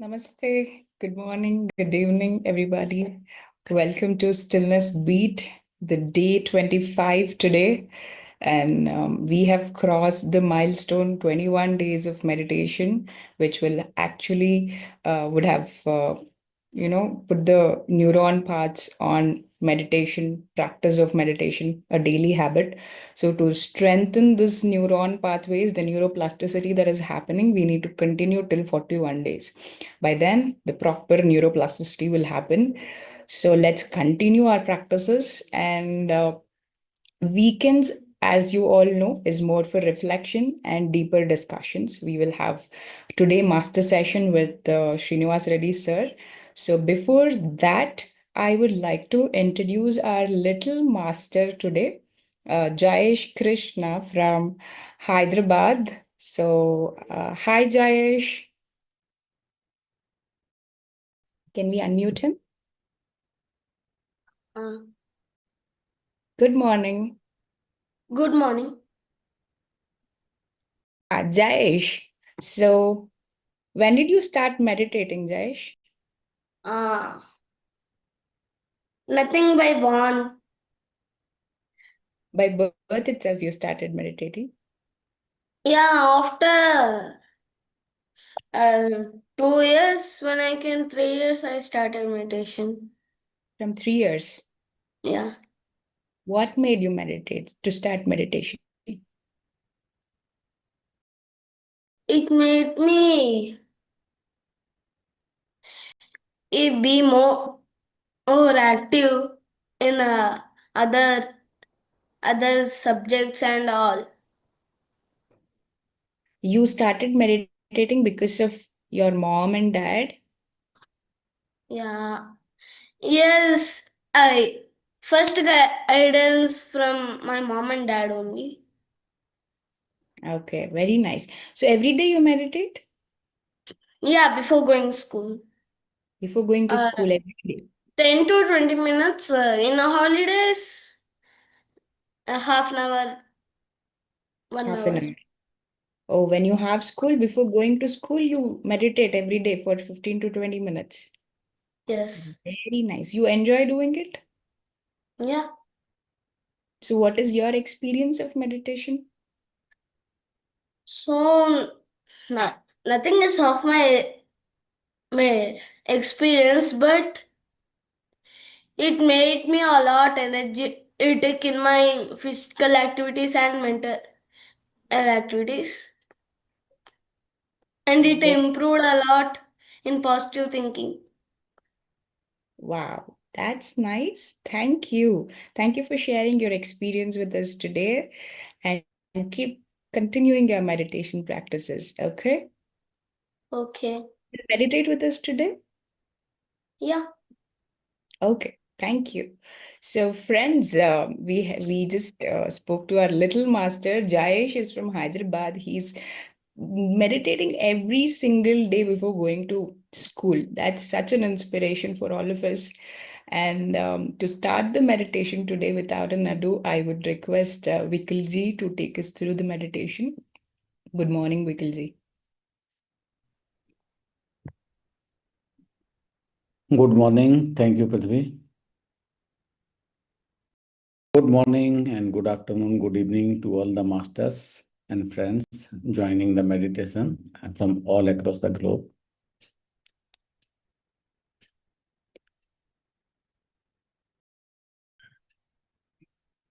Namaste. Good morning. Good evening, everybody. Welcome to Stillness Beat, the day 25 today. And we have crossed the milestone 21 days of meditation, which will actually would have put the neuron paths on meditation, practice of meditation, a daily habit. So to strengthen this neuron pathways, the neuroplasticity that is happening, we need to continue till 41 days. By then, the proper neuroplasticity will happen. So let's continue our practices, and weekends, as you all know, is more for reflection and deeper discussions. We will have today master session with Srinivas Reddy sir. So before that, I would like to introduce our little master today, Jayesh Krishna from Hyderabad. So hi Jayesh, can we unmute him? Good morning. Good morning. Jayesh, so when did you start meditating, Jayesh? Nothing by born. By birth itself, you started meditating? Yeah, after 2 years, when I came 3 years, I started meditation. From 3 years. Yeah. What made you meditate to start meditation? It made me be more active in other subjects and all. You started meditating because of your mom and dad? Yeah. Yes, I first got guidance from my mom and dad only. Okay, very nice. So every day you meditate? Yeah, before going to school. Before going to Uh, school every day? 10 to 20 minutes in a holidays, a half an hour, 1 Half an hour. hour. Oh, when you have school, before going to school, you meditate every day for 15 to 20 minutes. Yes. Very nice. You enjoy doing it? Yeah. So what is your experience of meditation? So, nothing is of my experience, but it made me a lot energetic in my physical activities and mental activities. And it Very improved a lot in positive thinking. Wow, that's nice. Thank you. Thank you for sharing your experience with us today, and keep continuing your meditation practices. Okay? Okay. Meditate with us today? Yeah. Okay. Thank you. So, friends, we just spoke to our little master. Jayesh is from Hyderabad. He's meditating every single day before going to school. That's such an inspiration for all of us. And to start the meditation today without an ado, I would request Vikilji to take us through the meditation. Good morning, Vikilji. Good morning. Thank you, Prithvi. Good morning and good afternoon, good evening to all the masters and friends joining the meditation from all across the globe.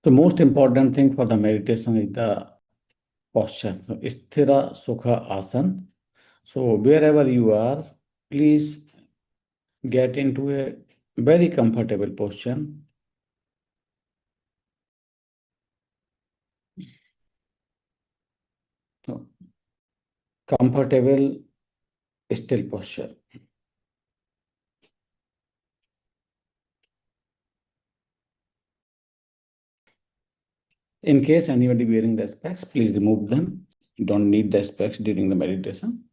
The most important thing for the meditation is the posture. So, Sthira Sukha Asana. So, wherever you are, please get into a very comfortable position. So, comfortable, still posture. In case anybody wearing the specs, please remove them. You don't need the specs during the meditation.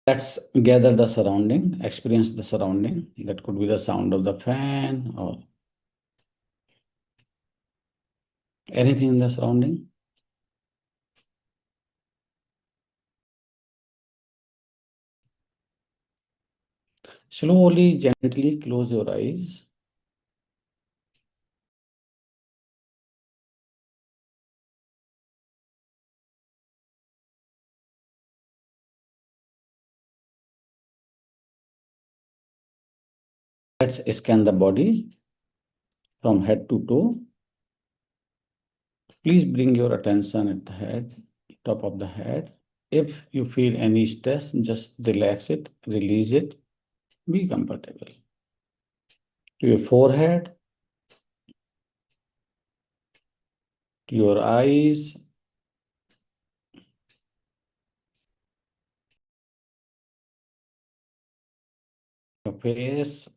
Let's gather the surrounding, experience the surrounding. That could be the sound of the fan or Anything in the surrounding? Slowly, gently close your eyes. Let's scan the body from head to toe. Please bring your attention at the head, top of the head. If you feel any stress, just relax it, release it, be comfortable. To your forehead, to your eyes, your face.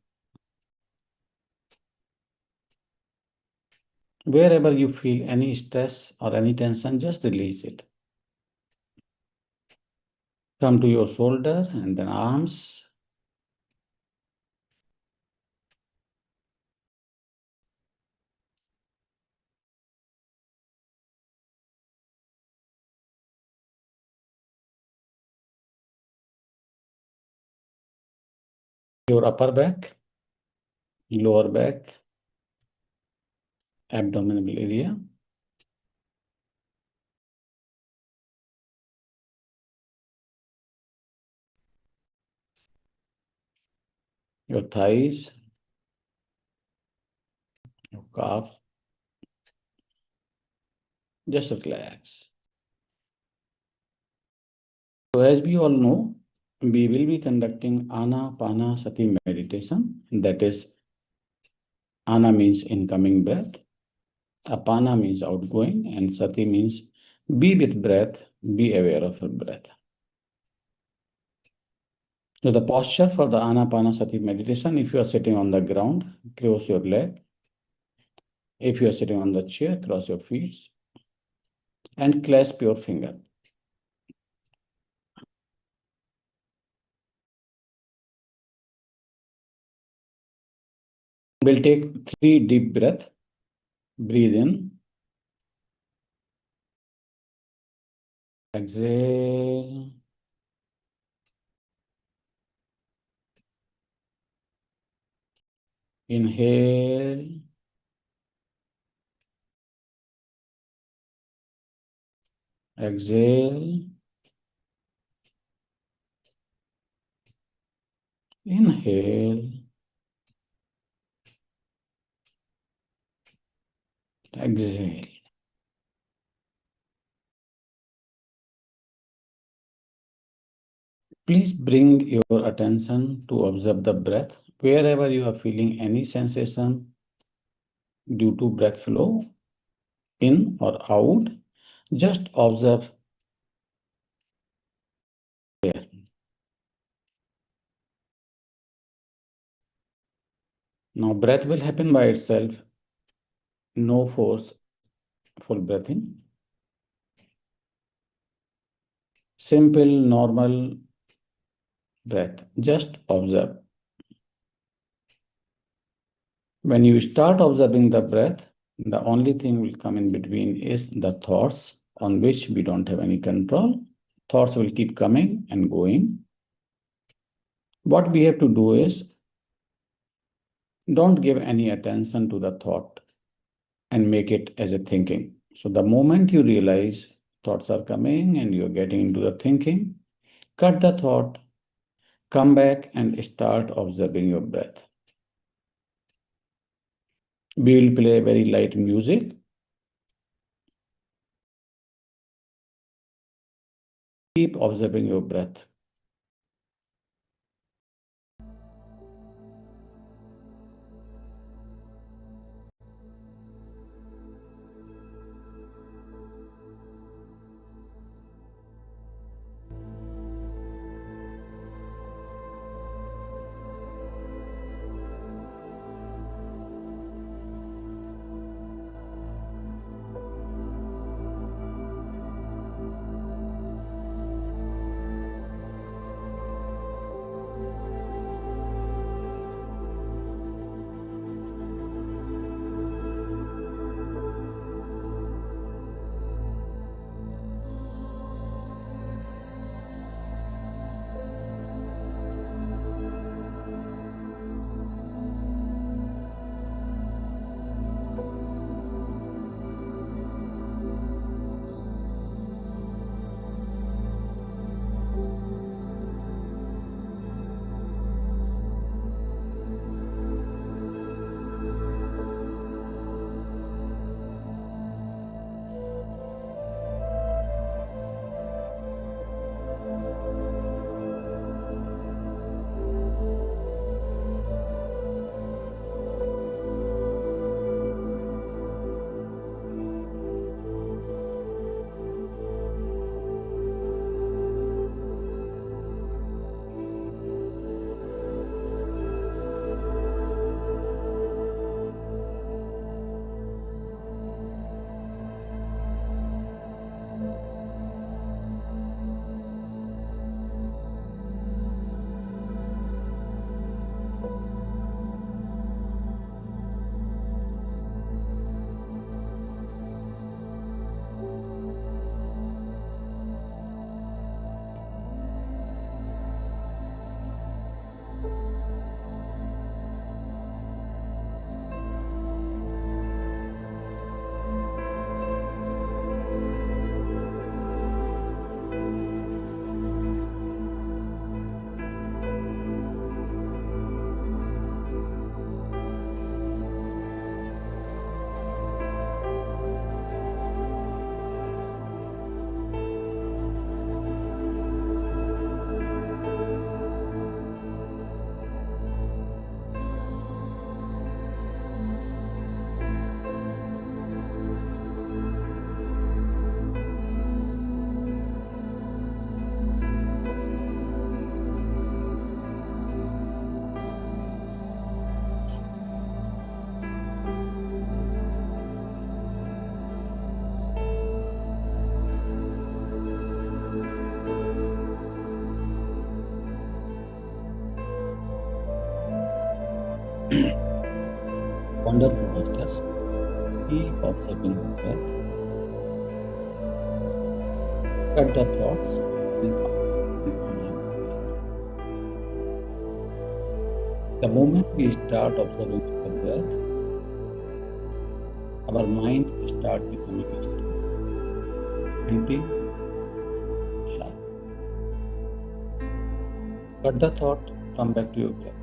Wherever you feel any stress or any tension, just release it. Come to your shoulder and then arms. Your upper back, lower back, abdominal area. Your thighs, your calves. Just relax. So as we all know, we will be conducting Ana-Pana-Sati meditation. That is, Ana means incoming breath, Apana means outgoing, and Sati means be with breath, be aware of your breath. So the posture for the Ana-Pana-Sati meditation, if you are sitting on the ground, cross your leg. If you are sitting on the chair, cross your feet and clasp your finger. We'll take 3 deep breaths. Breathe in. Exhale. Inhale. Exhale. Inhale. Exhale. Please bring your attention to observe the breath. Wherever you are feeling any sensation due to breath flow, in or out, just observe there. Now breath will happen by itself. No force, full breathing. Simple, normal breath. Just observe. When you start observing the breath, the only thing will come in between is the thoughts on which we don't have any control. Thoughts will keep coming and going. What we have to do is don't give any attention to the thought and make it as a thinking. So the moment you realize thoughts are coming and you're getting into the thinking, cut the thought, come back and start observing your breath. We will play very light music. Keep observing your breath. Wonderful masters. Keep observing the breath. Cut the thoughts. And only the moment we start observing the breath, our mind start becoming still, empty, sharp. Cut the thought, come back to your breath.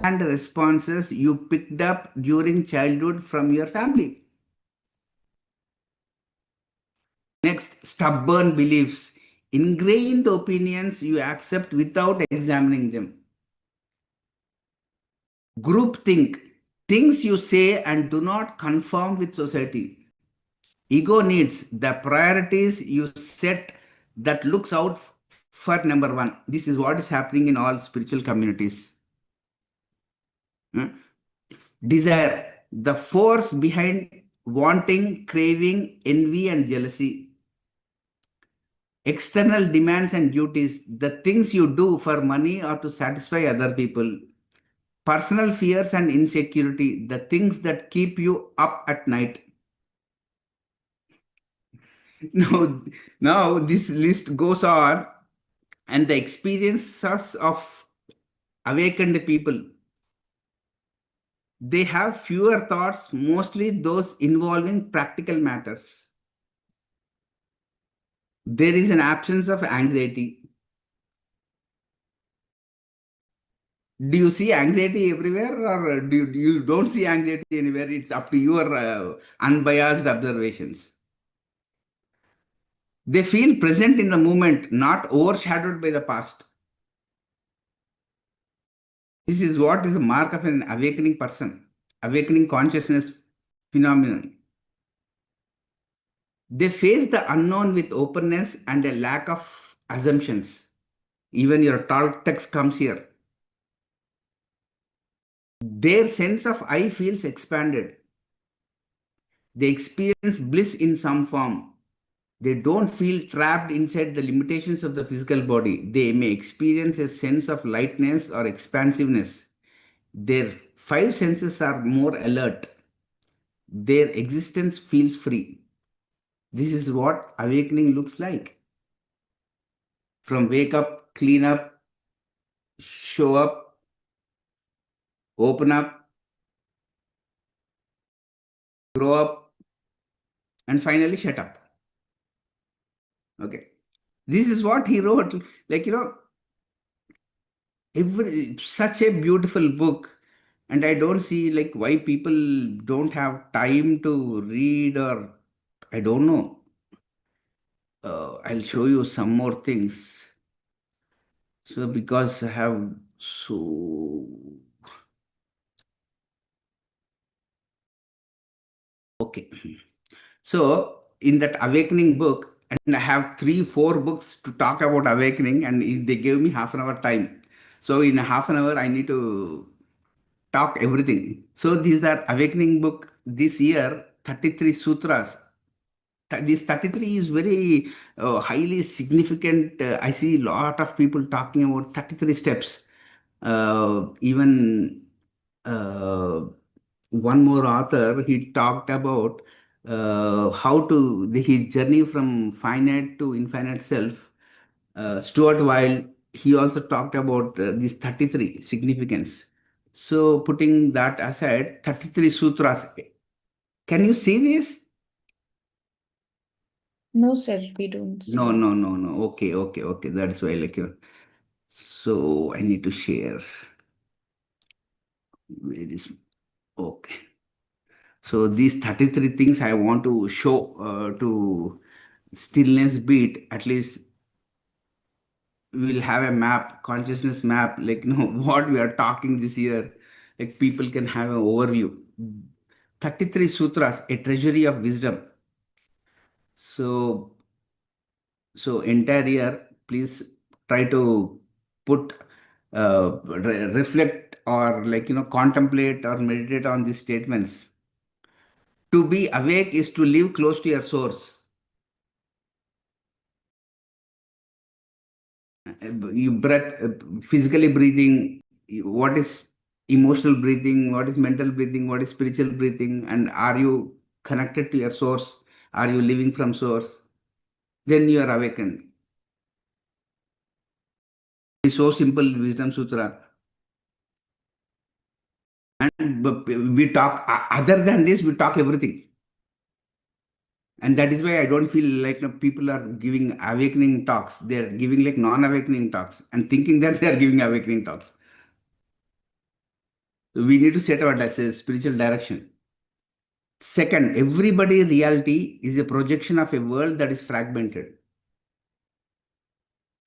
And responses you picked up during childhood from your family. Next, stubborn beliefs, ingrained opinions you accept without examining them. Groupthink, things you say and do not conform with society. Ego needs, the priorities you set that looks out for number one. This is what is happening in all spiritual communities. Desire, the force behind wanting, craving, envy, and jealousy. External demands and duties, the things you do for money or to satisfy other people. Personal fears and insecurity, the things that keep you up at night. Now this list goes on, and the experiences of awakened people, they have fewer thoughts, mostly those involving practical matters. There is an absence of anxiety. Do you see anxiety everywhere, or do you don't see anxiety anywhere? It's up to your unbiased observations. They feel present in the moment, not overshadowed by the past. This is what is a mark of an awakening person, awakening consciousness phenomenon. They face the unknown with openness and a lack of assumptions. Even your talk text comes here. Their sense of I feels expanded. They experience bliss in some form. They don't feel trapped inside the limitations of the physical body. They may experience a sense of lightness or expansiveness. Their five senses are more alert. Their existence feels free. This is what awakening looks like. From wake up, clean up, show up, open up, grow up, and finally shut up. Okay. This is what he wrote. Like, such a beautiful book. And I don't see like why people don't have time to read, or I don't know. I'll show you some more things. So because I have okay. So in that awakening book, and I have 3-4 books to talk about awakening, and they gave me half an hour time. So in a half an hour, I need to talk everything. So these are awakening book this year, 33 sutras. This 33 is very highly significant. I see a lot of people talking about 33 steps. Even one more author, he talked about how to his journey from finite to infinite self. Stuart Wilde, he also talked about this 33 significance. So putting that aside, 33 sutras. Can you see this? No, sir, we don't see. No. Okay. That's why, like, so I need to share. Where is okay? So these 33 things I want to show to stillness beat. At least we'll have a map, consciousness map, like what we are talking this year. Like people can have an overview. 33 sutras, a treasury of wisdom. So entire year, please try to put reflect or contemplate or meditate on these statements. To be awake is to live close to your source. You breath, physically breathing, what is emotional breathing, what is mental breathing, what is spiritual breathing, and are you connected to your source? Are you living from source? Then you are awakened. It's so simple, Wisdom Sutra. And we talk, other than this, we talk everything. And that is why I don't feel like people are giving awakening talks. They're giving like non-awakening talks and thinking that they are giving awakening talks. We need to set our spiritual direction. Second, everybody reality is a projection of a world that is fragmented.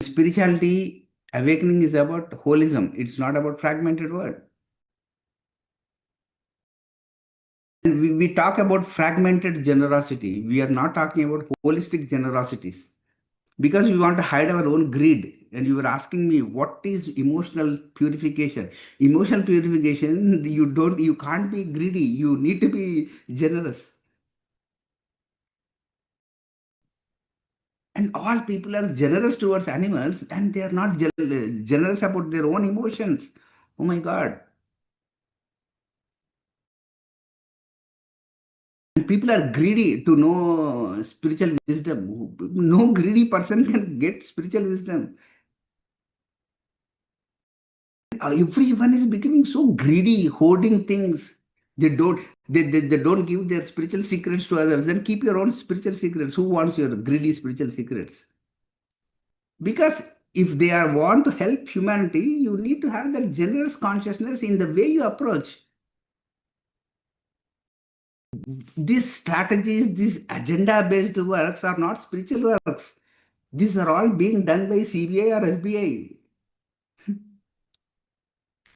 Spirituality, awakening is about holism. It's not about fragmented world. And we talk about fragmented generosity. We are not talking about holistic generosities. Because we want to hide our own greed. And you were asking me, what is emotional purification? Emotional purification, you can't be greedy. You need to be generous. And all people are generous towards animals, and they are not generous about their own emotions. Oh my God. And people are greedy to know spiritual wisdom. No greedy person can get spiritual wisdom. Everyone is becoming so greedy, hoarding things. They don't give their spiritual secrets to others. Then keep your own spiritual secrets. Who wants your greedy spiritual secrets? Because if they want to help humanity, you need to have that generous consciousness in the way you approach. These strategies, these agenda-based works are not spiritual works. These are all being done by CBI or FBI.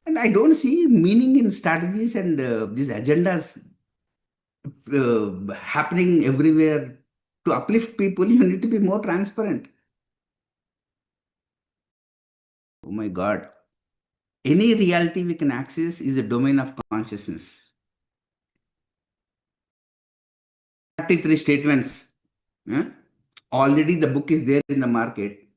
And I don't see meaning in strategies and these agendas happening everywhere. To uplift people, you need to be more transparent. Oh my God. Any reality we can access is a domain of consciousness. 33 statements. Already the book is there in the market.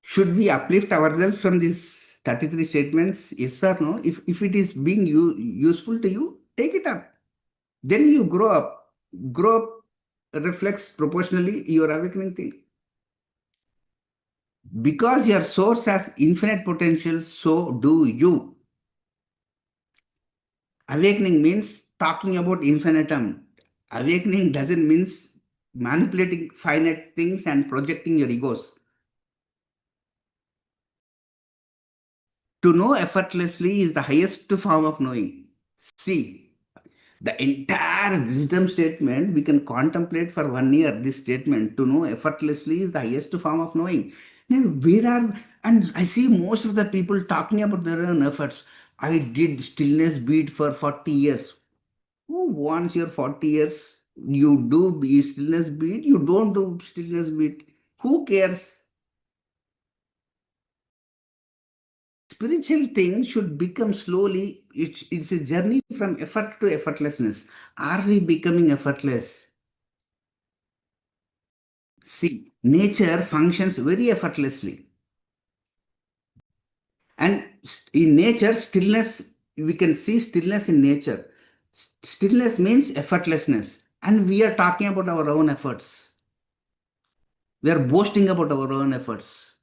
Should we uplift ourselves from these 33 statements? Yes or no? If it is being useful to you, take it up. Then you grow up. Grow up reflects proportionally your awakening thing. Because your source has infinite potential, so do you. Awakening means talking about infinitum. Awakening doesn't mean manipulating finite things and projecting your egos. To know effortlessly is the highest form of knowing. See, The entire wisdom statement, we can contemplate for 1 year this statement. To know effortlessly is the highest form of knowing. Now, and I see most of the people talking about their own efforts. I did stillness beat for 40 years. Who wants your 40 years? You do stillness beat, you don't do stillness beat. Who cares? Spiritual things should become slowly, it's a journey from effort to effortlessness. Are we becoming effortless? See, nature functions very effortlessly. And in nature, stillness, we can see stillness in nature. Stillness means effortlessness. And we are talking about our own efforts. We are boasting about our own efforts.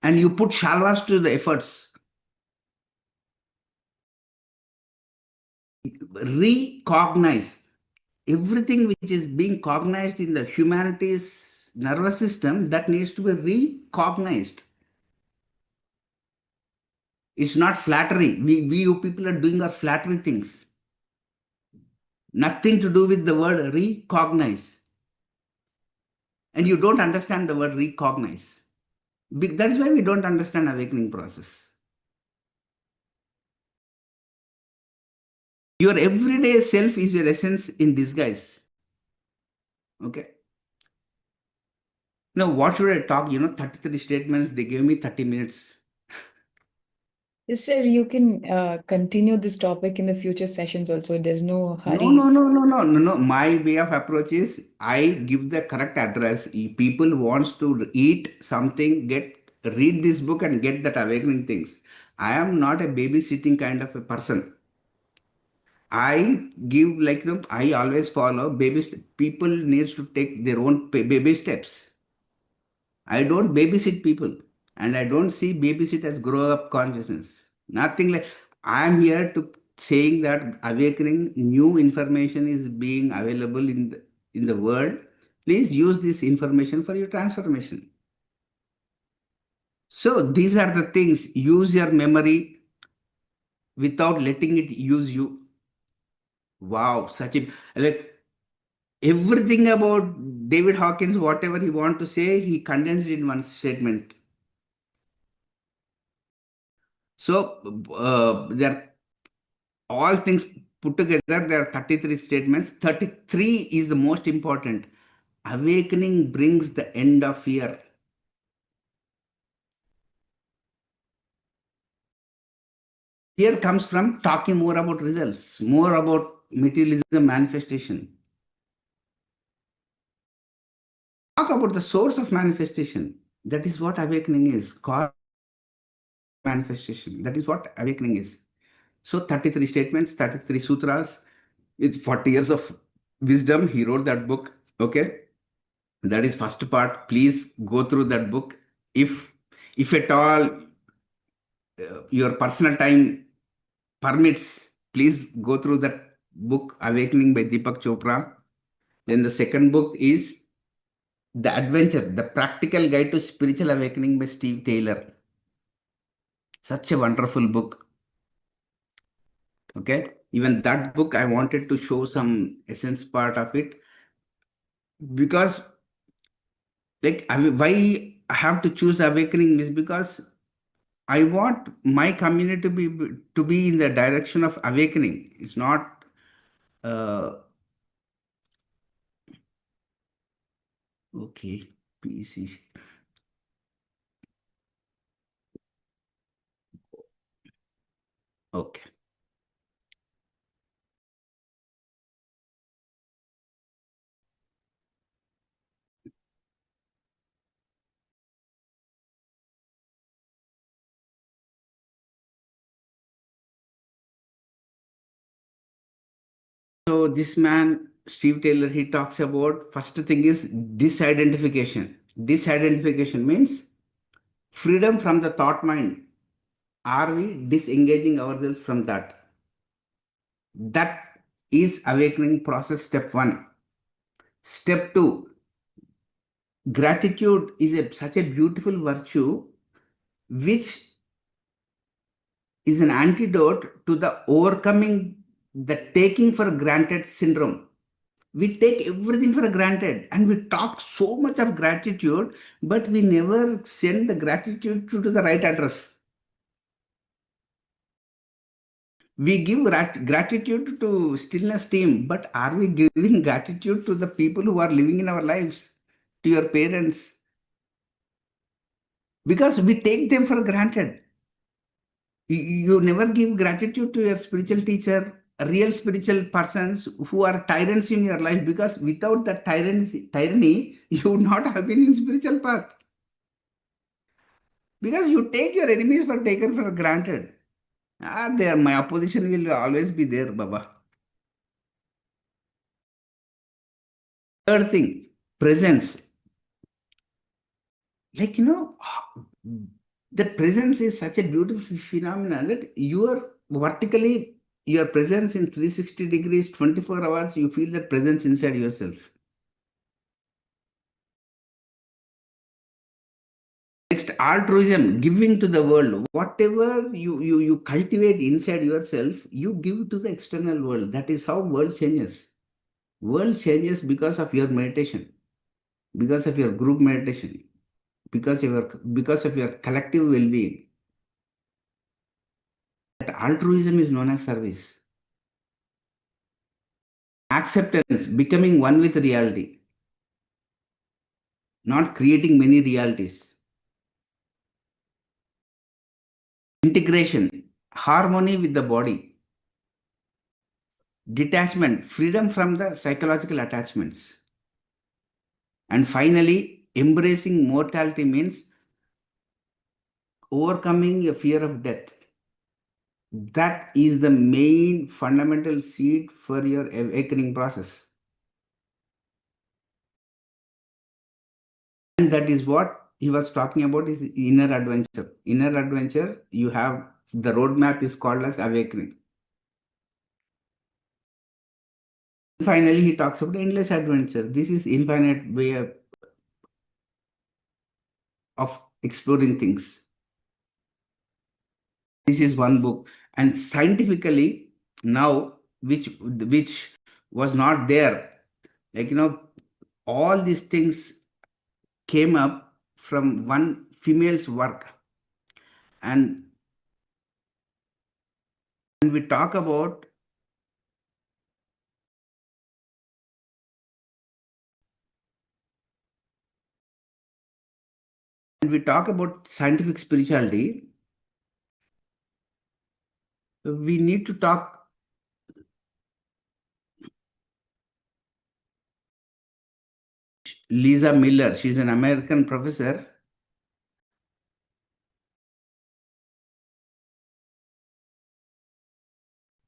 And you put shalvas to the efforts. Recognize everything which is being cognized in the humanity's nervous system, that needs to be recognized. It's not flattery. We you people are doing our flattery things. Nothing to do with the word recognize. And you don't understand the word recognize. That is why we don't understand awakening process. Your everyday self is your essence in disguise. Okay. Now, what should I talk? 33 statements. They gave me 30 minutes. Yes, sir, you can continue this topic in the future sessions also. There's no hurry. No. My way of approach is I give the correct address. If people wants to eat something, read this book and get that awakening things. I am not a babysitting kind of a person. I give I always follow people needs to take their own baby steps. I don't babysit people, and I don't see babysit as grow up consciousness. Nothing like. I am here to saying that awakening, new information is being available in the world. Please use this information for your transformation. So these are the things. Use your memory without letting it use you. Wow, such a everything about David Hawkins, whatever he want to say, he condensed in one statement. So there all things put together, there are 33 statements. 33 is the most important. Awakening brings the end of fear. Fear comes from talking more about results, more about materialism manifestation. Talk about the source of manifestation. That is what awakening is. Manifestation. That is what awakening is. So 33 statements, 33 sutras, with 40 years of wisdom. He wrote that book. Okay. That is first part. Please go through that book. If at all your personal time permits, please go through that book, Awakening by Deepak Chopra. Then the second book is The Adventure, The Practical Guide to Spiritual Awakening by Steve Taylor. Such a wonderful book. Okay. Even that book, I wanted to show some essence part of it, because why I have to choose awakening is because I want my community to be in the direction of awakening. It's not okay. PC. Okay. So this man, Steve Taylor, he talks about first thing is disidentification. Disidentification means freedom from the thought mind. Are we disengaging ourselves from that? That is awakening process step 1. Step 2, gratitude is such a beautiful virtue which is an antidote to the overcoming the taking for granted syndrome. We take everything for granted and we talk so much of gratitude, but we never send the gratitude to the right address. We give gratitude to Stillness team, but are we giving gratitude to the people who are living in our lives, to your parents? Because we take them for granted. You never give gratitude to your spiritual teacher, real spiritual persons who are tyrants in your life, because without that tyranny, you would not have been in spiritual path. Because you take your enemies for taken for granted. There, my opposition will always be there, Baba. Third thing, presence. Like, the presence is such a beautiful phenomenon that you are vertically, your presence in 360 degrees, 24 hours, you feel that presence inside yourself. Next, altruism, giving to the world. Whatever you cultivate inside yourself, you give to the external world. That is how world changes. World changes because of your meditation, because of your group meditation, because of your collective well-being. That altruism is known as service. Acceptance, becoming one with reality, not creating many realities. Integration, harmony with the body. Detachment, freedom from the psychological attachments. And finally, embracing mortality means overcoming a fear of death. That is the main fundamental seed for your awakening process. And that is what he was talking about, is inner adventure. Inner adventure, you have the roadmap is called as awakening. Finally, he talks about endless adventure. This is infinite way of exploring things. This is one book, and scientifically now, which was not there, like all these things came up from one female's work, and when we talk about scientific spirituality, we need to talk Lisa Miller. She's an American professor.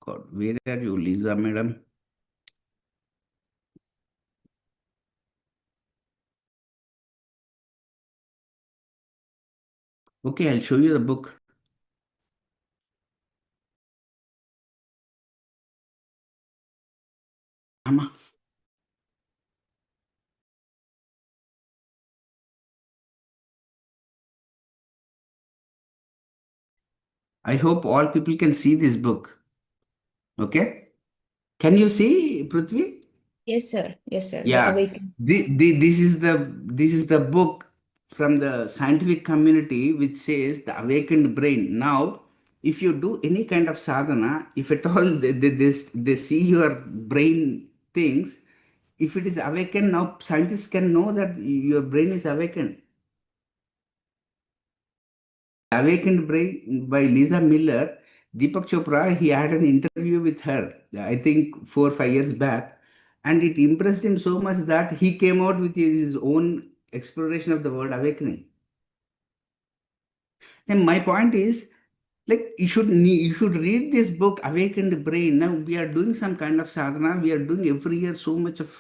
God, where are you, Lisa, madam? Okay, I'll show you the book. Amma. I hope all people can see this book. Okay? Can you see, Prithvi? Yes, sir. Yes, sir. The Yeah. awakening. This is the book from the scientific community which says the awakened brain. Now, if you do any kind of sadhana, if at all they see your brain things, if it is awakened, now scientists can know that your brain is awakened. Awakened Brain by Lisa Miller, Deepak Chopra, he had an interview with her, I think 4 or 5 years back, and it impressed him so much that he came out with his own exploration of the word awakening. And my point is, like, you should read this book, Awakened Brain. Now we are doing some kind of sadhana. We are doing every year so much of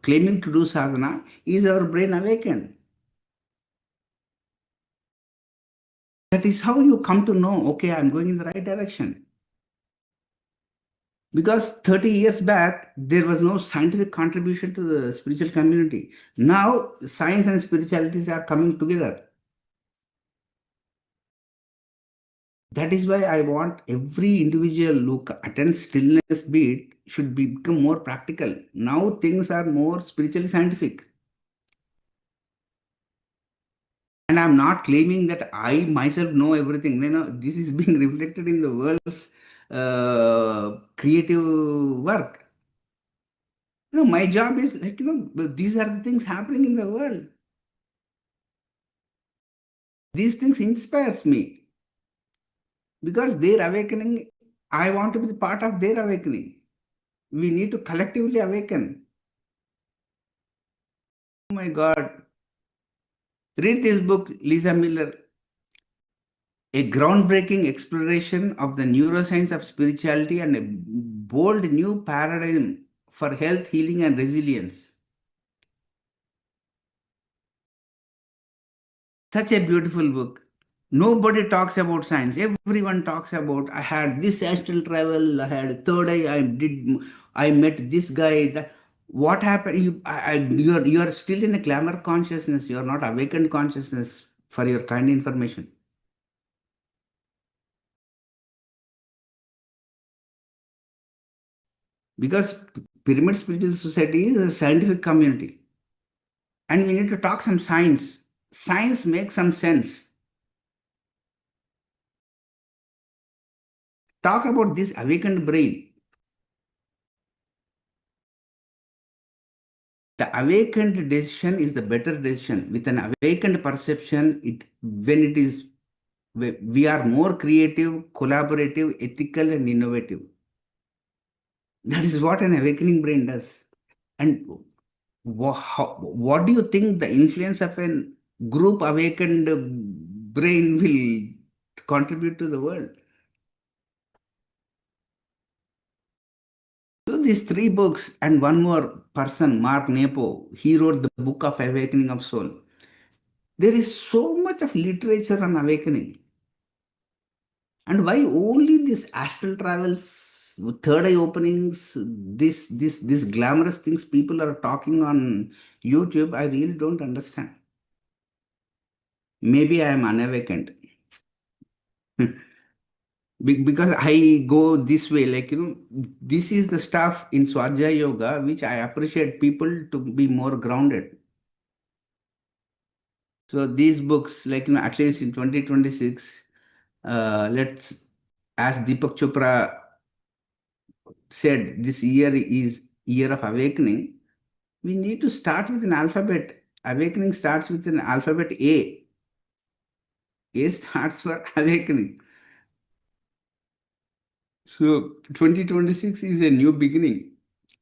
claiming to do sadhana. Is our brain awakened? That is how you come to know, okay, I'm going in the right direction. Because 30 years back, there was no scientific contribution to the spiritual community. Now, science and spiritualities are coming together. That is why I want every individual who attends stillness beat should become more practical. Now things are more spiritually scientific. And I'm not claiming that I myself know everything. This is being reflected in the world's creative work. My job is these are the things happening in the world. These things inspires me because their awakening, I want to be part of their awakening. We need to collectively awaken. Oh my God. Read this book, Lisa Miller, a groundbreaking exploration of the neuroscience of spirituality and a bold new paradigm for health, healing, and resilience. Such a beautiful book. Nobody talks about science. Everyone talks about I had this astral travel, I had third eye, I met this guy. What happened? You are still in a glamour consciousness. You are not awakened consciousness for your kind information. Because Pyramid Spiritual Society is a scientific community. And we need to talk some science. Science makes some sense. Talk about this awakened brain. The awakened decision is the better decision. With an awakened perception, we are more creative, collaborative, ethical, and innovative. That is what an awakening brain does. And what do you think the influence of a group awakened brain will contribute to the world? So these three books and one more person, Mark Nepo, he wrote the book of Awakening of Soul. There is so much of literature on awakening. And why only this astral travels, third eye openings, this glamorous things people are talking on YouTube, I really don't understand. Maybe I am unawakened. Because I go this way, this is the stuff in Swadhyaya Yoga which I appreciate people to be more grounded. So these books, at least in 2026, let's, as Deepak Chopra said, this year is year of awakening. We need to start with an alphabet. Awakening starts with an alphabet A. A starts for awakening. So 2026 is a new beginning.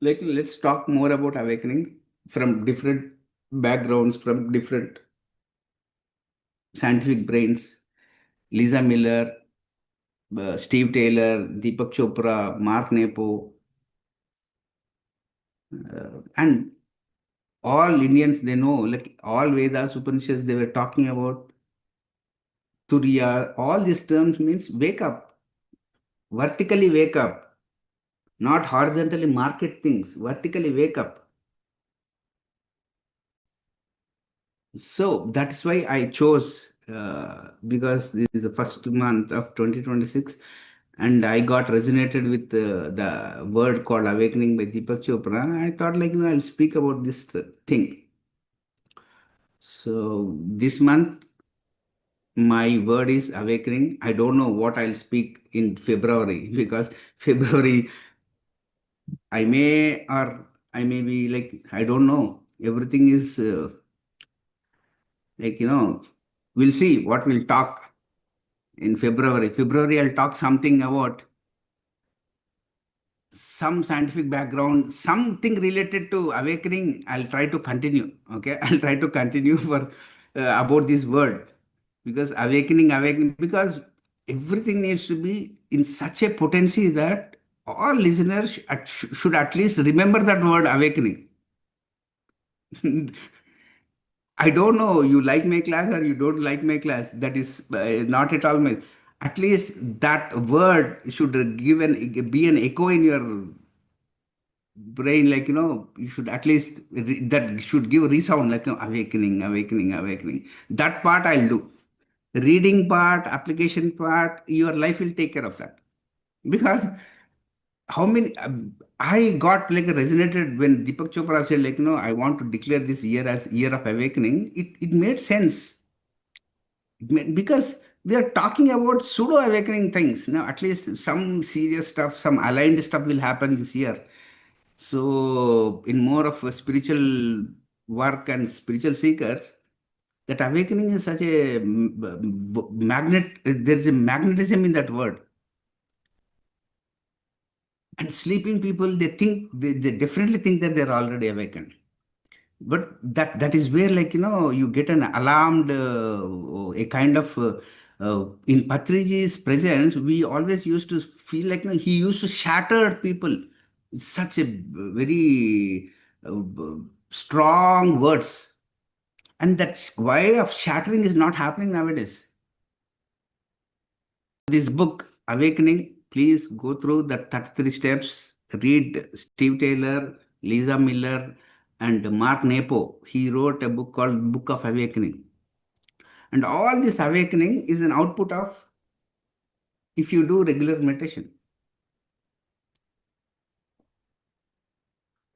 Let's talk more about awakening from different backgrounds, from different scientific brains. Lisa Miller, Steve Taylor, Deepak Chopra, Mark Nepo, and all Indians, they know, all Vedas, Upanishads, they were talking about Turiya. All these terms means wake up, vertically wake up, not horizontally market things, vertically wake up. So that's why I chose, because this is the first month of 2026, and I got resonated with the word called awakening by Deepak Chopra. I thought, I'll speak about this thing. So this month, my word is awakening. I don't know what I'll speak in February because February, I may or I may be I don't know. Everything is we'll see what we'll talk in February. February, I'll talk something about some scientific background, something related to awakening. I'll try to continue. Okay, I'll try to continue for about this word because awakening, because everything needs to be in such a potency that all listeners should at least remember that word awakening. I don't know, you like my class or you don't like my class. That is not at all my. At least that word should be an echo in your brain. You should at least that should give resound awakening, awakening, awakening. That part I'll do. reading part, application part, your life will take care of that. Because how many, I got like resonated when Deepak Chopra said, like, I want to declare this year as year of awakening. It made sense. Because we are talking about pseudo awakening things. Now, at least some serious stuff, some aligned stuff will happen this year. So, in more of a spiritual work and spiritual seekers, that awakening is such a magnet. There's a magnetism in that word. And sleeping people, they definitely think that they're already awakened. But that is where, like, you get an alarmed, a kind of, in Patriji's presence, we always used to feel like, he used to shatter people. Such a very strong words. And that way of shattering is not happening nowadays. This book, Awakening, please go through the 33 steps. Read Steve Taylor, Lisa Miller, and Mark Nepo. He wrote a book called Book of Awakening. And all this awakening is an output of if you do regular meditation.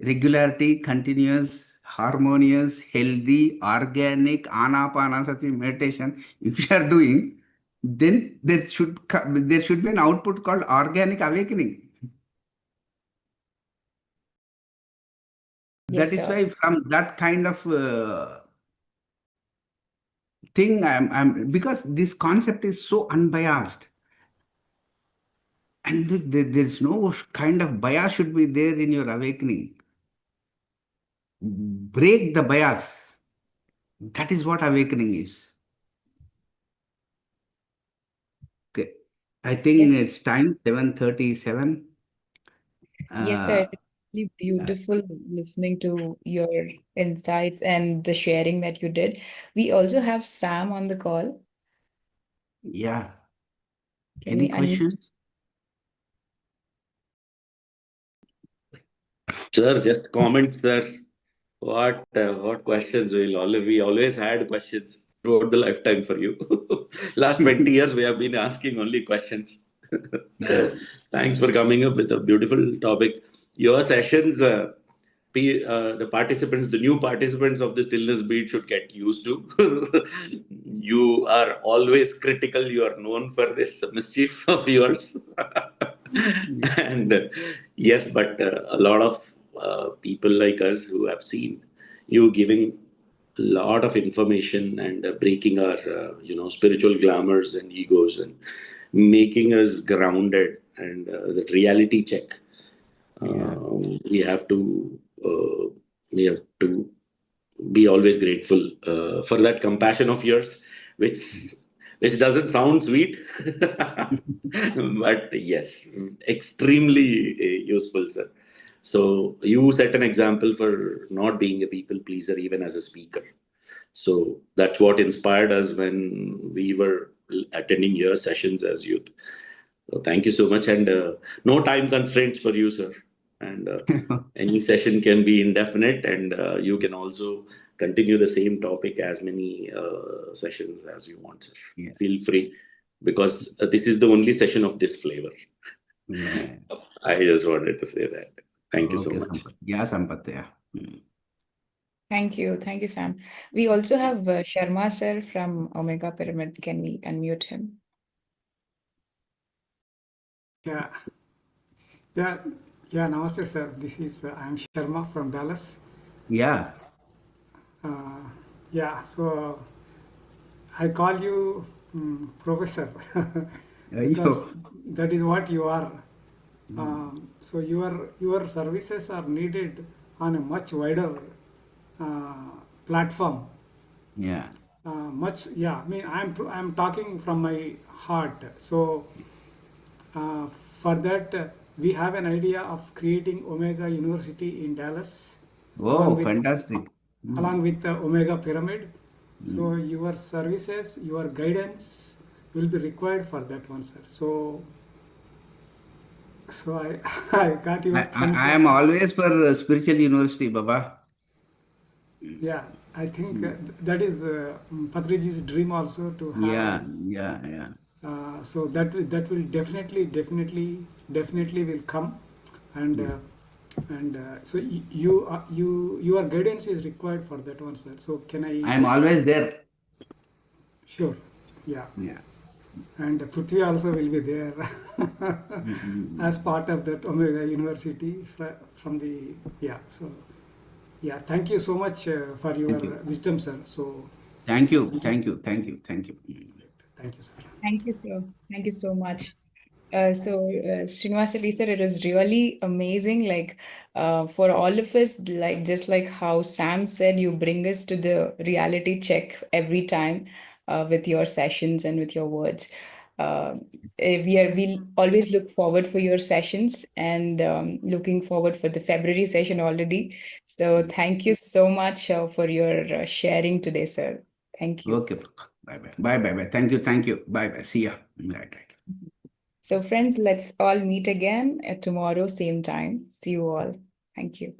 Regularity, continuous, harmonious, healthy, organic, Ana-Pana-Sati meditation. If you are doing, then there should be an output called organic awakening. Yes, That is sir. why from that kind of thing, I'm because this concept is so unbiased, and there's no kind of bias should be there in your awakening. Break the bias. That is what awakening is. Okay, I think Yes, it's time 7:37. yes, sir. It's really Uh, beautiful listening to your insights and the sharing that you did. We also have Sam on the call. yeah. Can Any we unmute? questions? Sir, just comments, sir. What questions we always had questions throughout the lifetime for you. Last 20 years we have been asking only questions. Yeah. Thanks for coming up with a beautiful topic. Your sessions, the participants, the new participants of the Stillness Beat should get used to. You are always critical. You are known for this mischief of yours. And yes, but a lot of people like us who have seen you giving a lot of information and breaking our spiritual glamours and egos and making us grounded and the reality check. Yeah. We have to be always grateful for that compassion of yours, which doesn't sound sweet, but yes, extremely useful, sir. So you set an example for not being a people pleaser even as a speaker. So that's what inspired us when we were attending your sessions as youth. So thank you so much, and no time constraints for you, sir. And any session can be indefinite, and you can also continue the same topic as many sessions as you want, sir. Yeah. Feel free, because this is the only session of this flavor. Yeah. I just wanted to say that. Thank you so Okay, much. Sampath. Yeah, Sampath. Yeah. Thank you. Thank you, Sam. We also have Sharma sir from Omega Pyramid. Can we unmute him? Yeah, namaste, sir. This is I'm Sharma from Dallas. Yeah. So I call you professor because that is what you are. So your services are needed on a much wider platform. Yeah. I mean, I'm talking from my heart. So for that, we have an idea of creating Omega University in Dallas, Oh, fantastic. along with the Omega Pyramid. So your services, your guidance will be required for that one, sir. So I I got your thumbs I up. am always for spiritual university, Baba. Yeah, I think that is Patriji's dream also to have. Yeah. So that will definitely will come, and so your guidance is required for that one, sir. So can I? I am always there. Sure. Yeah. Yeah. And Prithvi also will be there as part of that Omega University from the So yeah, thank you so much for your wisdom, sir. So Thank you, thank you. thank you, sir. Thank you, sir. Thank you so much. Srinivas Reddy sir, it was really amazing. Like, for all of us, like just like how Sam said, you bring us to the reality check every time with your sessions and with your words. We always look forward for your sessions and looking forward for the February session already. So thank you so much for your sharing today, sir. Thank you. Okay. Bye. Thank you. Bye. See ya. Right. So friends, let's all meet again tomorrow, same time. See you all. Thank you.